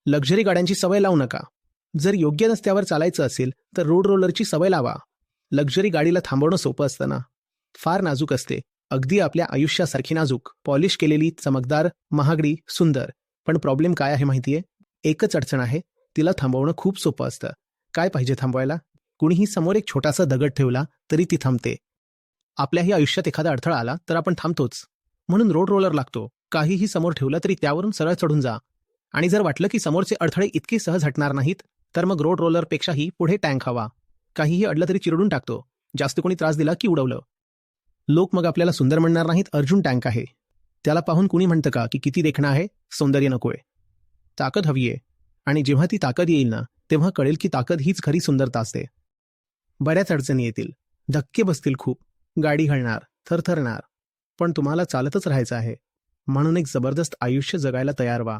Luxury गाड्यांची सवय लावू नका. जर योग्य रस्त्यावर चालायचं असेल तर रोड रोलरची सवय लावा. लक्झरी गाडीला थांबवणं सोपं असतं ना. फार नाजूक असते, अगदी आपल्या आयुष्यासारखी नाजूक, पॉलिश केलेली, चमकदार, महागडी, सुंदर. पण प्रॉब्लेम काय आहे माहितीये? एकच अडचण आहे, तिला थांबवणं खूप सोपं असतं. काय पाहिजे थांबवायला? कुणीही समोर एक छोटासा दगड ठेवला तरी ती थांबते. आपल्याही आयुष्यात एखादा अडथळा आला तर आपण थांबतोच. म्हणून रोड रोलर लागतो. काहीही समोर ठेवलं तरी त्यावरून सरळ चढून जा. आणि जर वाटलं की समोरचे अडथळे इतके सहज हटणार नाहीत तर मग रोड रोलरपेक्षाही पुढे टँक हवा. काहीही अडलं तरी चिरडून टाकतो. जास्त कोणी त्रास दिला की उडवलं. लोक मग आपल्याला सुंदर म्हणणार नाहीत, अर्जुन टँक आहे. त्याला पाहून कुणी म्हणतं का की किती देखणं आहे, सौंदर्य नकोय. ताकद हवी आहे. आणि जेव्हा ती ताकद येईल ना, तेव्हा कळेल की ताकद हीच खरी सुंदरता असते. बऱ्याच अडचणी येतील, धक्के बसतील खूप, गाडी हलणार, थरथरणार. पण तुम्हाला चालतच राहायचं आहे. म्हणून एक जबरदस्त आयुष्य जगायला तयार व्हा.